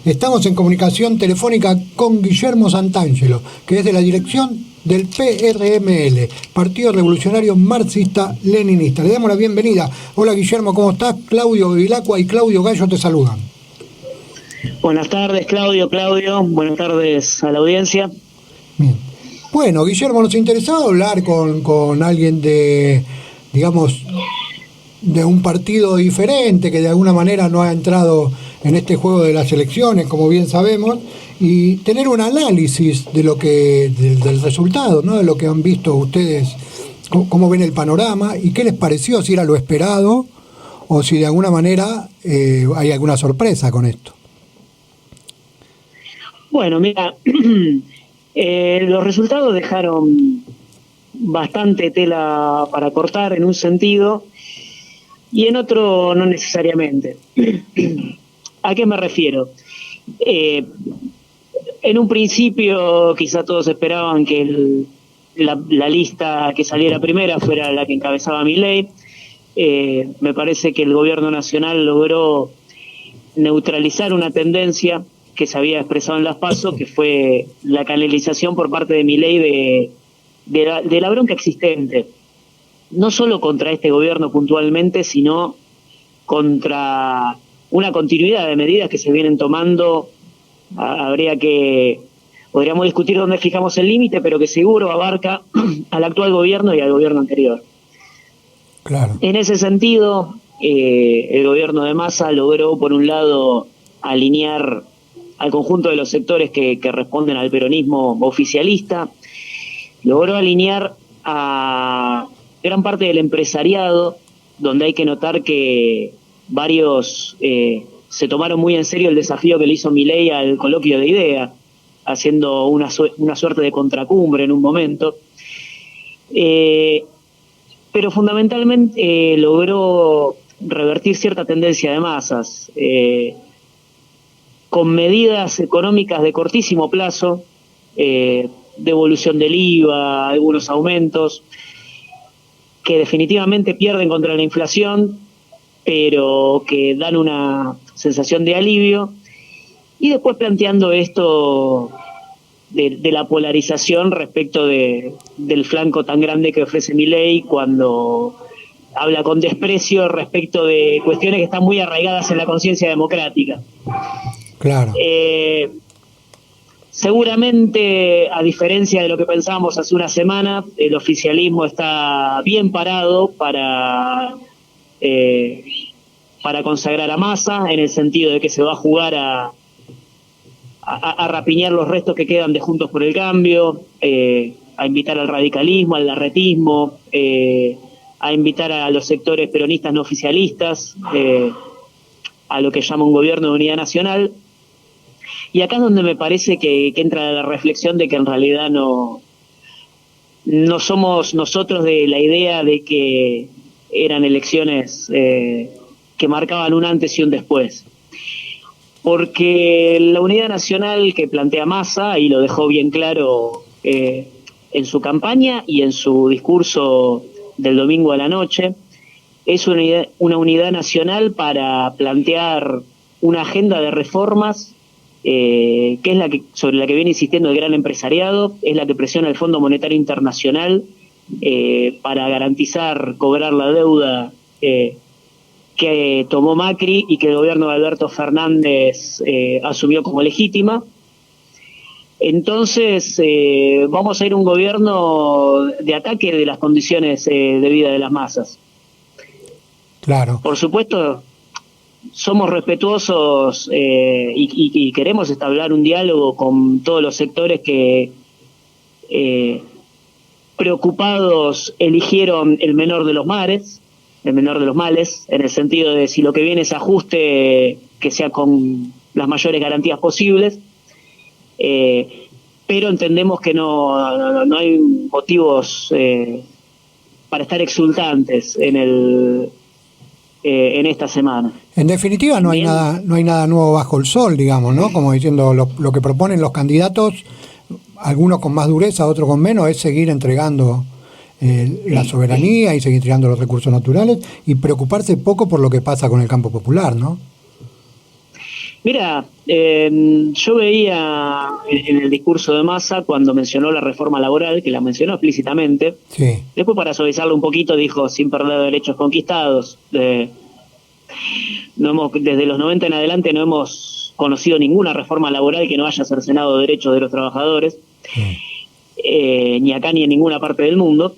Estamos en comunicación telefónica con Guillermo Santangelo, que es de la dirección del PRML, Partido Revolucionario Marxista-Leninista. Le damos la bienvenida. Hola Guillermo, ¿cómo estás? Claudio Vilacqua y Claudio Gallo te saludan. Buenas tardes, Claudio. Buenas tardes a la audiencia. Bien. Bueno, Guillermo, nos interesaba hablar con alguien de, digamos, de un partido diferente que de alguna manera no ha entrado en este juego de las elecciones, como bien sabemos, y tener un análisis de lo que del resultado, ¿no? De lo que han visto ustedes, cómo ven el panorama y qué les pareció, si era lo esperado o si de alguna manera hay alguna sorpresa con esto. Bueno, mira, los resultados dejaron bastante tela para cortar en un sentido y en otro no necesariamente. ¿A qué me refiero? En un principio quizá todos esperaban que la lista que saliera primera fuera la que encabezaba Milei. Me parece que el gobierno nacional logró neutralizar una tendencia que se había expresado en las PASO, que fue la canalización por parte de Milei de la bronca existente, no solo contra este gobierno puntualmente, sino contra una continuidad de medidas que se vienen tomando. Podríamos discutir dónde fijamos el límite, pero que seguro abarca al actual gobierno y al gobierno anterior. Claro. En ese sentido, el gobierno de Massa logró, por un lado, alinear al conjunto de los sectores que responden al peronismo oficialista, logró alinear a gran parte del empresariado, donde hay que notar que varios se tomaron muy en serio el desafío que le hizo Milei al coloquio de ideas, haciendo una suerte de contracumbre en un momento. Pero fundamentalmente logró revertir cierta tendencia de masas, con medidas económicas de cortísimo plazo, devolución del IVA, algunos aumentos, que definitivamente pierden contra la inflación, pero que dan una sensación de alivio, y después planteando esto de la polarización respecto del flanco tan grande que ofrece Milei cuando habla con desprecio respecto de cuestiones que están muy arraigadas en la conciencia democrática. Claro. Seguramente, a diferencia de lo que pensábamos hace una semana, el oficialismo está bien parado para consagrar a Massa, en el sentido de que se va a jugar a rapiñar los restos que quedan de Juntos por el Cambio, a invitar al radicalismo, al larretismo, a invitar a los sectores peronistas no oficialistas, a lo que llama un gobierno de unidad nacional. Y acá es donde me parece que entra la reflexión de que en realidad no somos nosotros de la idea de que eran elecciones que marcaban un antes y un después. Porque la unidad nacional que plantea Massa, y lo dejó bien claro en su campaña y en su discurso del domingo a la noche, es una unidad nacional para plantear una agenda de reformas que es sobre la que viene insistiendo el gran empresariado, es la que presiona el Fondo Monetario Internacional para garantizar cobrar la deuda que tomó Macri y que el gobierno de Alberto Fernández asumió como legítima. Entonces vamos a ir a un gobierno de ataque de las condiciones de vida de las masas. Claro. Por supuesto, somos respetuosos y queremos establecer un diálogo con todos los sectores que preocupados eligieron el menor de los males, en el sentido de si lo que viene es ajuste, que sea con las mayores garantías posibles, pero entendemos que no hay motivos para estar exultantes en esta semana. En definitiva, no hay nada nuevo bajo el sol, digamos, ¿no? Como diciendo, lo que proponen los candidatos, algunos con más dureza, otros con menos, es seguir entregando la soberanía y seguir entregando los recursos naturales y preocuparse poco por lo que pasa con el campo popular, ¿no? Mira, yo veía en el discurso de Massa cuando mencionó la reforma laboral, que la mencionó explícitamente. Sí, Después, para suavizarlo un poquito, dijo sin perder derechos conquistados. No hemos, desde los 90 en adelante no hemos conocido ninguna reforma laboral que no haya cercenado derechos de los trabajadores, sí. ni acá ni en ninguna parte del mundo.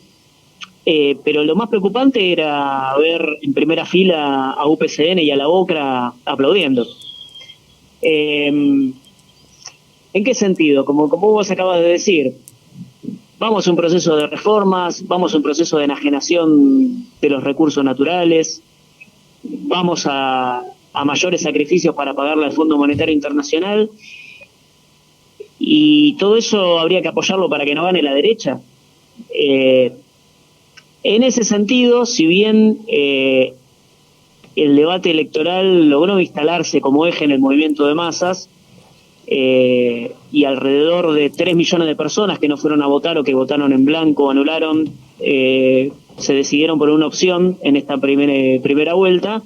Pero lo más preocupante era ver en primera fila a UPCN y a la OCRA aplaudiendo. ¿En qué sentido? Como vos acabas de decir, vamos a un proceso de reformas, vamos a un proceso de enajenación de los recursos naturales, vamos a mayores sacrificios para pagarle al Fondo Monetario Internacional, y todo eso habría que apoyarlo para que no gane la derecha. En ese sentido, si bien el debate electoral logró instalarse como eje en el movimiento de masas, y alrededor de 3 millones de personas que no fueron a votar o que votaron en blanco o anularon, se decidieron por una opción en esta primera vuelta.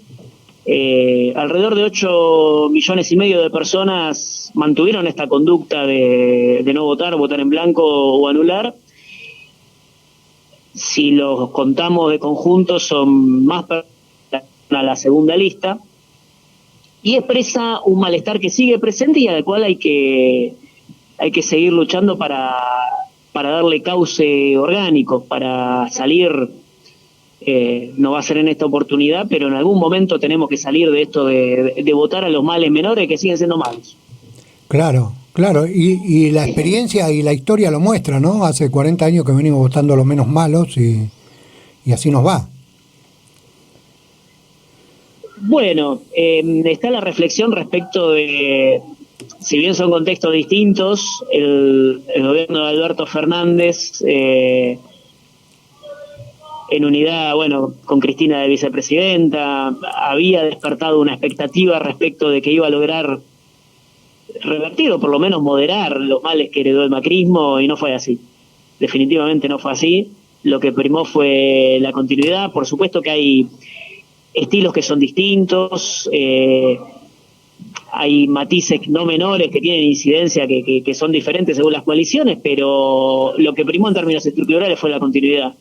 Alrededor de 8 millones y medio de personas mantuvieron esta conducta de no votar, votar en blanco o anular. Si los contamos de conjunto, son más personas a la segunda lista, y expresa un malestar que sigue presente y al cual hay que seguir luchando para darle cauce orgánico, para salir. No va a ser en esta oportunidad, pero en algún momento tenemos que salir de esto de votar a los males menores que siguen siendo malos. Claro, claro, y la experiencia y la historia lo muestra, ¿no? Hace 40 años que venimos votando a los menos malos y así nos va. Bueno, está la reflexión respecto de, si bien son contextos distintos, el gobierno de Alberto Fernández, en unidad, bueno, con Cristina de vicepresidenta, había despertado una expectativa respecto de que iba a lograr revertir o por lo menos moderar los males que heredó el macrismo, y no fue así. Definitivamente no fue así. Lo que primó fue la continuidad. Por supuesto que hay estilos que son distintos, hay matices no menores que tienen incidencia, que son diferentes según las coaliciones, pero lo que primó en términos estructurales fue la continuidad.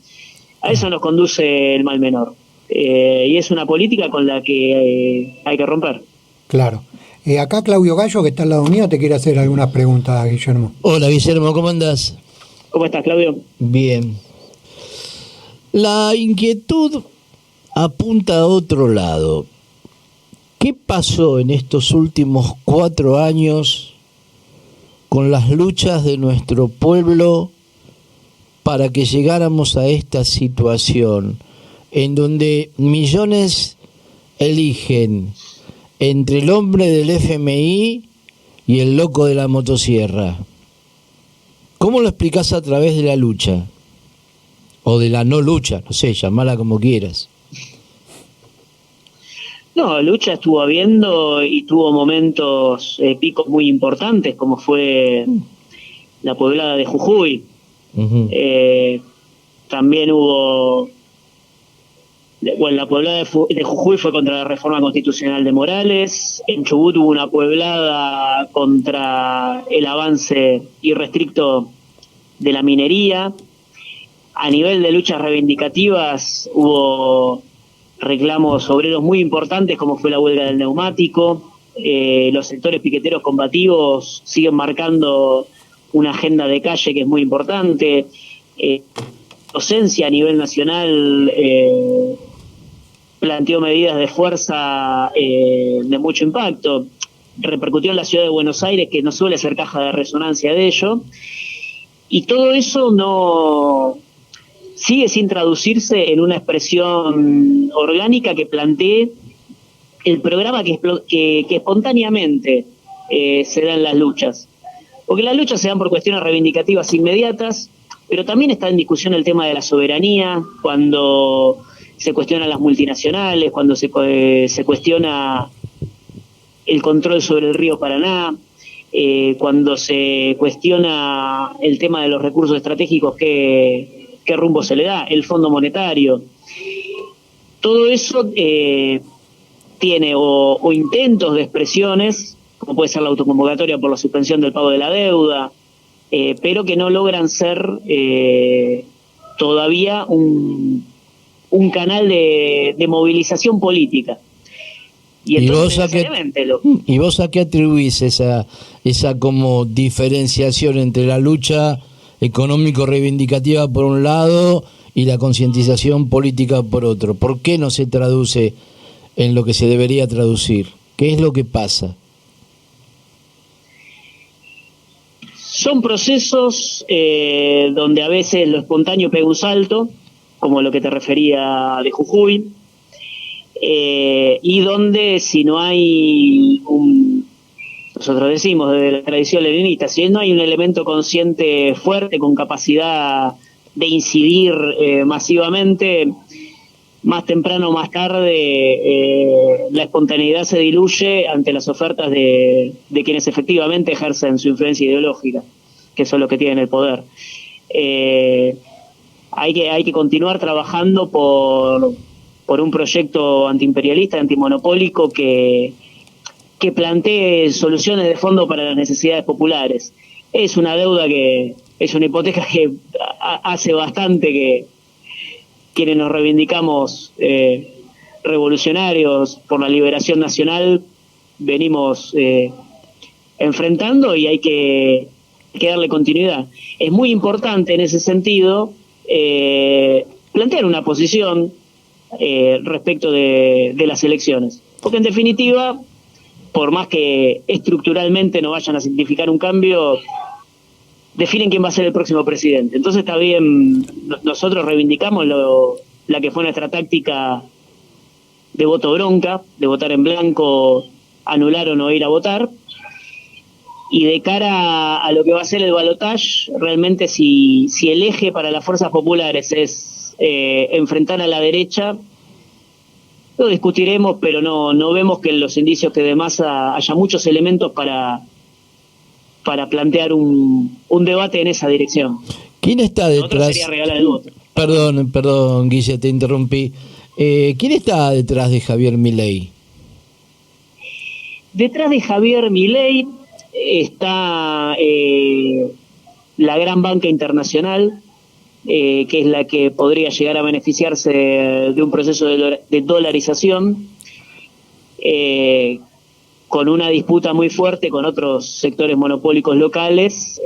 A eso nos conduce el mal menor. Y es una política con la que hay que romper. Claro. Acá Claudio Gallo, que está al lado mío, te quiere hacer algunas preguntas, Guillermo. Hola Guillermo, ¿cómo andás? ¿Cómo estás, Claudio? Bien. La inquietud apunta a otro lado. ¿Qué pasó en estos últimos 4 años con las luchas de nuestro pueblo para que llegáramos a esta situación en donde millones eligen entre el hombre del FMI y el loco de la motosierra? ¿Cómo lo explicás a través de la lucha? O de la no lucha, no sé, llamala como quieras. No, lucha estuvo habiendo y tuvo momentos picos muy importantes, como fue la poblada de Jujuy. Uh-huh. También hubo, bueno, la poblada de Jujuy fue contra la reforma constitucional de Morales. En Chubut hubo una poblada contra el avance irrestricto de la minería. A nivel de luchas reivindicativas hubo reclamos obreros muy importantes, como fue la huelga del neumático. Los sectores piqueteros combativos siguen marcando una agenda de calle que es muy importante. Docencia a nivel nacional planteó medidas de fuerza de mucho impacto. Repercutió en la ciudad de Buenos Aires, que no suele ser caja de resonancia de ello. Y todo eso no sigue sin traducirse en una expresión orgánica que plantee el programa que espontáneamente se da en las luchas. Porque las luchas se dan por cuestiones reivindicativas inmediatas, pero también está en discusión el tema de la soberanía, cuando se cuestionan las multinacionales, cuando se cuestiona el control sobre el río Paraná, cuando se cuestiona el tema de los recursos estratégicos, qué rumbo se le da, el Fondo Monetario. Todo eso tiene o intentos de expresiones como puede ser la autoconvocatoria por la suspensión del pago de la deuda, pero que no logran ser todavía un canal de movilización política. Y entonces, ¿Y vos a qué atribuís esa como diferenciación entre la lucha económico-reivindicativa por un lado y la concientización política por otro? ¿Por qué no se traduce en lo que se debería traducir? ¿Qué es lo que pasa? Son procesos donde a veces lo espontáneo pega un salto, como lo que te refería de Jujuy, y donde si no hay nosotros decimos desde la tradición leninista, si no hay un elemento consciente fuerte con capacidad de incidir masivamente, más temprano o más tarde la espontaneidad se diluye ante las ofertas de quienes efectivamente ejercen su influencia ideológica, que son los que tienen el poder. Hay que continuar trabajando por un proyecto antiimperialista, antimonopólico que plantee soluciones de fondo para las necesidades populares. Es una deuda es una hipoteca que hace bastante que quienes nos reivindicamos revolucionarios por la liberación nacional venimos enfrentando, y hay que darle continuidad. Es muy importante en ese sentido plantear una posición respecto de las elecciones, porque en definitiva, por más que estructuralmente no vayan a significar un cambio, definen quién va a ser el próximo presidente. Entonces está bien, nosotros reivindicamos la que fue nuestra táctica de voto bronca, de votar en blanco, anular o no ir a votar, y de cara a lo que va a ser el balotaje, realmente si el eje para las fuerzas populares es enfrentar a la derecha, lo discutiremos, pero no vemos que en los indicios que de Massa haya muchos elementos para plantear un debate en esa dirección. ¿Quién está detrás? Sería regalar el voto. Perdón, Guille, te interrumpí. ¿Quién está detrás de Javier Milei? Detrás de Javier Milei está la gran banca internacional, que es la que podría llegar a beneficiarse de un proceso de dolarización, con una disputa muy fuerte con otros sectores monopólicos locales,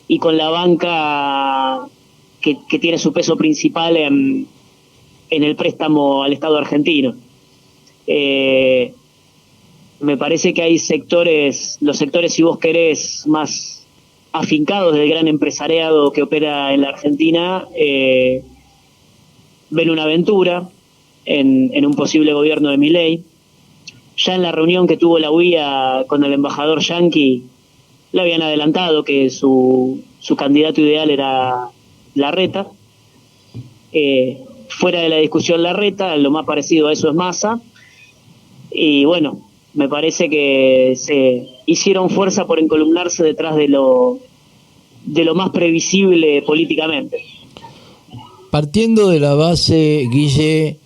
y con la banca que tiene su peso principal en el préstamo al Estado argentino. Me parece que hay los sectores, si vos querés, más afincados del gran empresariado que opera en la Argentina, ven una aventura en un posible gobierno de Milei. Ya en la reunión que tuvo la UIA con el embajador yanqui, le habían adelantado que su candidato ideal era Larreta. Fuera de la discusión Larreta, lo más parecido a eso es Massa. Y bueno, me parece que se hicieron fuerza por encolumnarse detrás de lo más previsible políticamente. Partiendo de la base, Guille,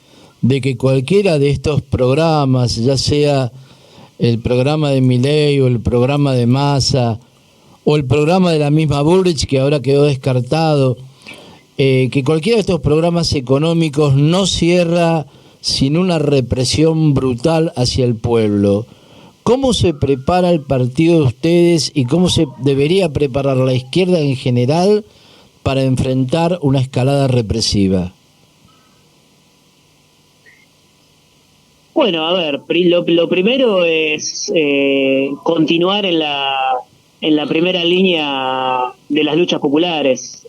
de que cualquiera de estos programas, ya sea el programa de Milei o el programa de Massa o el programa de la misma Bullrich, que ahora quedó descartado, que cualquiera de estos programas económicos no cierra sin una represión brutal hacia el pueblo. ¿Cómo se prepara el partido de ustedes y cómo se debería preparar la izquierda en general para enfrentar una escalada represiva? Bueno, a ver, lo primero es continuar en la primera línea de las luchas populares.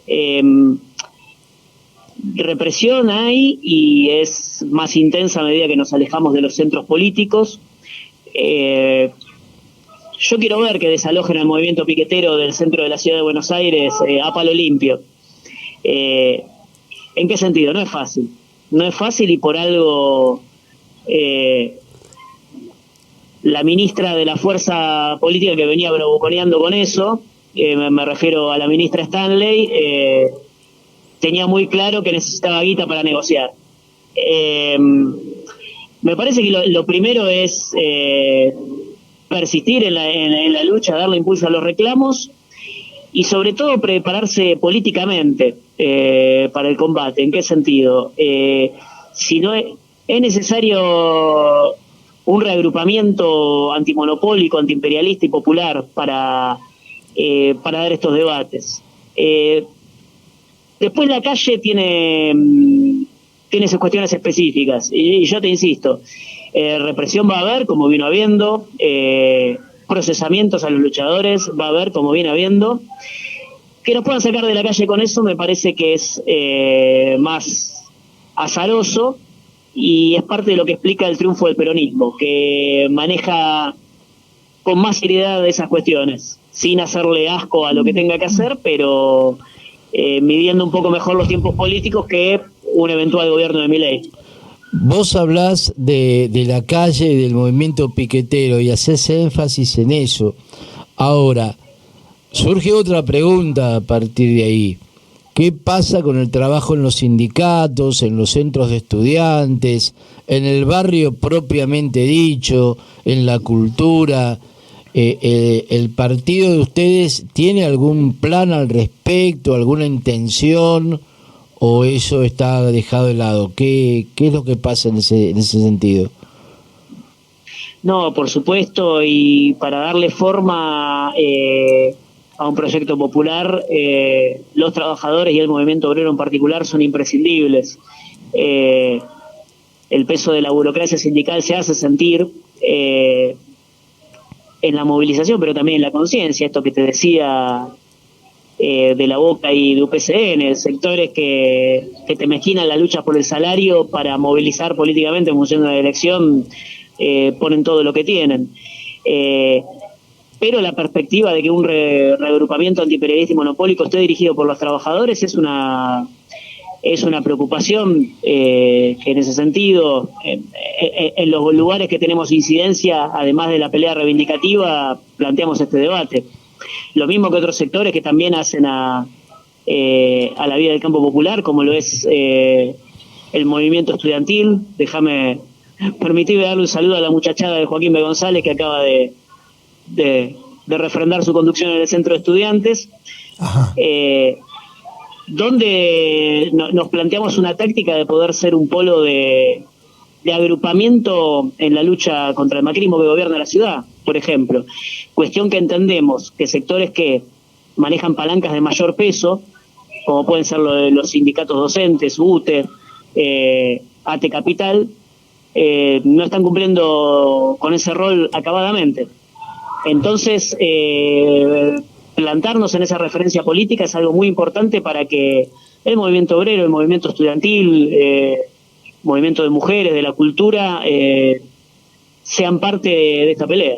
Represión hay, y es más intensa a medida que nos alejamos de los centros políticos. Yo quiero ver que desalojen al movimiento piquetero del centro de la ciudad de Buenos Aires a palo limpio. ¿En qué sentido? No es fácil, y por algo la ministra de la fuerza política que venía bravuconeando con eso, me refiero a la ministra Stanley, tenía muy claro que necesitaba guita para negociar. Me parece que lo primero es persistir en la lucha, darle impulso a los reclamos y sobre todo prepararse políticamente para el combate. ¿En qué sentido? Si no es necesario un reagrupamiento antimonopólico, antiimperialista y popular para dar estos debates. Después la calle tiene sus cuestiones específicas y yo te insisto, represión va a haber, como vino habiendo, procesamientos a los luchadores va a haber, como viene habiendo. Que nos puedan sacar de la calle con eso me parece que es más azaroso y es parte de lo que explica el triunfo del peronismo, que maneja con más seriedad esas cuestiones, sin hacerle asco a lo que tenga que hacer, pero midiendo un poco mejor los tiempos políticos que un eventual gobierno de Milei. Vos hablás de la calle y del movimiento piquetero y hacés énfasis en eso. Ahora, surge otra pregunta a partir de ahí. ¿Qué pasa con el trabajo en los sindicatos, en los centros de estudiantes, en el barrio propiamente dicho, en la cultura? ¿El partido de ustedes tiene algún plan al respecto, alguna intención, o eso está dejado de lado? ¿Qué es lo que pasa en ese sentido? No, por supuesto, y para darle forma a un proyecto popular, los trabajadores y el movimiento obrero en particular son imprescindibles. El peso de la burocracia sindical se hace sentir en la movilización, pero también en la conciencia, esto que te decía de la Boca y de UPCN, sectores que te mezquinan la lucha por el salario para movilizar políticamente en función de la elección, ponen todo lo que tienen. Pero la perspectiva de que un reagrupamiento antiimperialista y monopólico esté dirigido por los trabajadores es una preocupación que en ese sentido, en los lugares que tenemos incidencia, además de la pelea reivindicativa, planteamos este debate. Lo mismo que otros sectores que también hacen a la vida del campo popular, como lo es el movimiento estudiantil. Permitime darle un saludo a la muchachada de Joaquín B. González, que acaba de refrendar su conducción en el centro de estudiantes, donde nos planteamos una táctica de poder ser un polo de agrupamiento en la lucha contra el macrismo que gobierna la ciudad, por ejemplo. Cuestión que entendemos que sectores que manejan palancas de mayor peso, como pueden ser los sindicatos docentes, UTE, ATE Capital, no están cumpliendo con ese rol acabadamente. Entonces, plantarnos en esa referencia política es algo muy importante para que el movimiento obrero, el movimiento estudiantil, movimiento de mujeres, de la cultura, sean parte de esta pelea.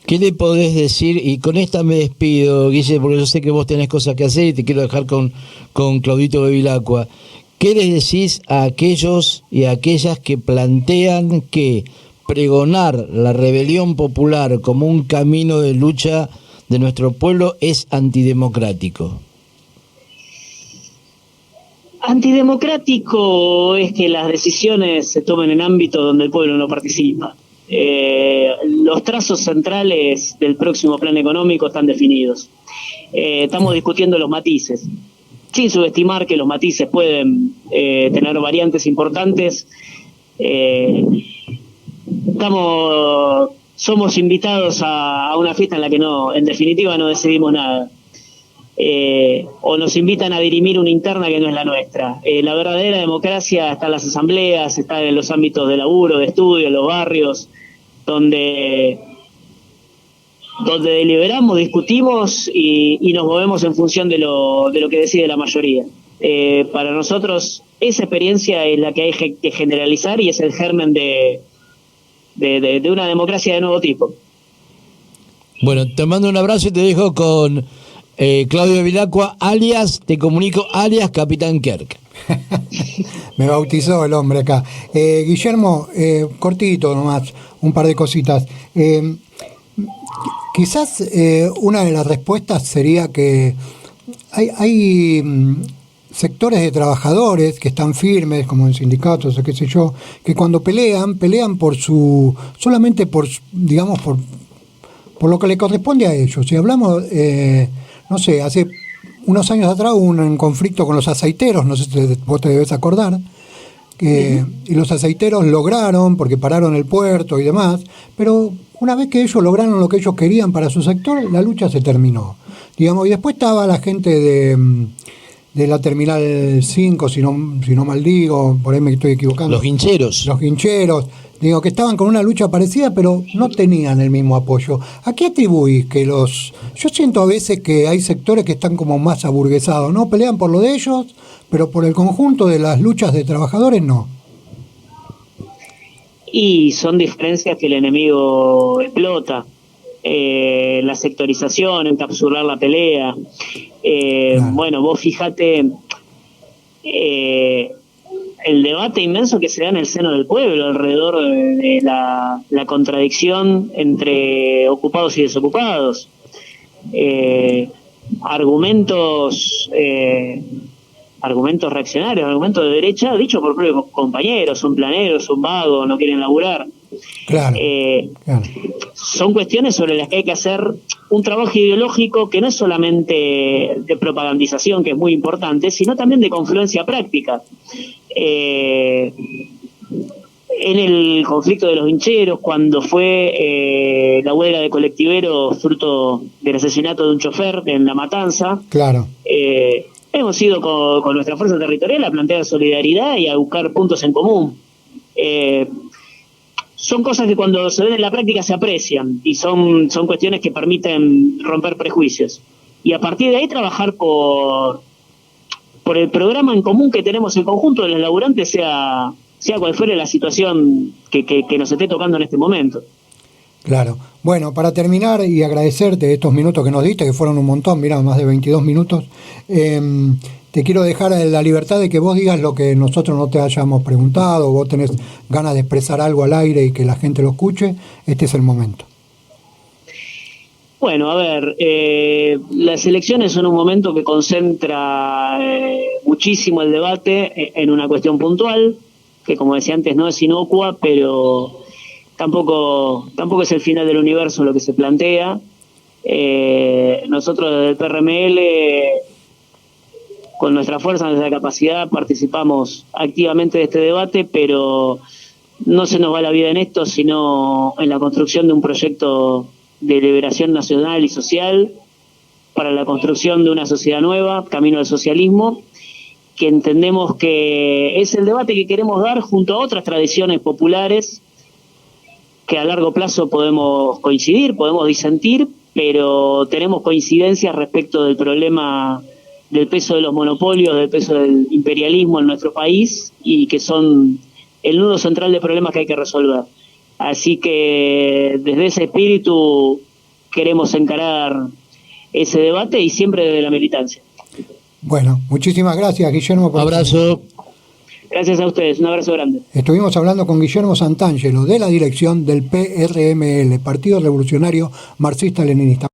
¿Qué le podés decir? Y con esta me despido, Guille, porque yo sé que vos tenés cosas que hacer y te quiero dejar con Claudito Bevilacqua. ¿Qué les decís a aquellos y a aquellas que plantean que pregonar la rebelión popular como un camino de lucha de nuestro pueblo es antidemocrático? Antidemocrático es que las decisiones se tomen en ámbitos donde el pueblo no participa. Los trazos centrales del próximo plan económico están definidos. Estamos discutiendo los matices, sin subestimar que los matices pueden tener variantes importantes. Somos invitados a una fiesta en la que en definitiva no decidimos nada. O nos invitan a dirimir una interna que no es la nuestra. La verdadera democracia está en las asambleas, está en los ámbitos de laburo, de estudio, en los barrios, donde deliberamos, discutimos y nos movemos en función de lo que decide la mayoría. Para nosotros esa experiencia es la que hay que generalizar y es el germen de una democracia de nuevo tipo. Bueno, te mando un abrazo y te dejo con Claudio Bevilacqua, te comunico, alias Capitán Kirk. Me bautizó el hombre acá. Guillermo, cortito nomás, un par de cositas. Quizás una de las respuestas sería que hay sectores de trabajadores que están firmes, como en sindicatos o qué sé yo, que cuando pelean por solamente por, digamos, por lo que le corresponde a ellos. Si hablamos, no sé, hace unos años atrás hubo un conflicto con los aceiteros, no sé si vos te debes acordar, y los aceiteros lograron, porque pararon el puerto y demás, pero una vez que ellos lograron lo que ellos querían para su sector, la lucha se terminó. Digamos, y después estaba la gente de la Terminal 5, si no mal digo, por ahí me estoy equivocando. Los guincheros. Los guincheros, digo, que estaban con una lucha parecida, pero no tenían el mismo apoyo. ¿A qué atribuís que yo siento a veces que hay sectores que están como más aburguesados, ¿no? Pelean por lo de ellos, pero por el conjunto de las luchas de trabajadores no. Y son diferencias que el enemigo explota. La sectorización, encapsular la pelea. Claro. Bueno, vos fíjate el debate inmenso que se da en el seno del pueblo alrededor de la contradicción entre ocupados y desocupados. Argumentos reaccionarios, argumentos de derecha, dicho por propios compañeros, son planeros, son vagos, no quieren laburar. Claro, claro. Son cuestiones sobre las que hay que hacer un trabajo ideológico que no es solamente de propagandización, que es muy importante, sino también de confluencia práctica. En el conflicto de los vincheros, cuando fue la huelga de colectiveros fruto del asesinato de un chofer en La Matanza, claro. Hemos ido con nuestra fuerza territorial a plantear solidaridad y a buscar puntos en común. Son cosas que cuando se ven en la práctica se aprecian y son cuestiones que permiten romper prejuicios. Y a partir de ahí trabajar por el programa en común que tenemos en conjunto de los laburantes, sea cual fuere la situación que nos esté tocando en este momento. Claro. Bueno, para terminar y agradecerte estos minutos que nos diste, que fueron un montón, mirá, más de 22 minutos, te quiero dejar la libertad de que vos digas lo que nosotros no te hayamos preguntado, vos tenés ganas de expresar algo al aire y que la gente lo escuche, este es el momento. Bueno, a ver, las elecciones son un momento que concentra muchísimo el debate en una cuestión puntual, que como decía antes no es inocua, pero tampoco es el final del universo lo que se plantea. Nosotros desde el PRML, con nuestra fuerza, nuestra capacidad, participamos activamente de este debate, pero no se nos va la vida en esto, sino en la construcción de un proyecto de liberación nacional y social para la construcción de una sociedad nueva, camino al socialismo, que entendemos que es el debate que queremos dar junto a otras tradiciones populares que a largo plazo podemos coincidir, podemos disentir, pero tenemos coincidencias respecto del problema del peso de los monopolios, del peso del imperialismo en nuestro país, y que son el nudo central de problemas que hay que resolver. Así que desde ese espíritu queremos encarar ese debate y siempre desde la militancia. Bueno, muchísimas gracias, Guillermo. Un abrazo. Gracias a ustedes, un abrazo grande. Estuvimos hablando con Guillermo Santangelo de la dirección del PRML, Partido Revolucionario Marxista-Leninista.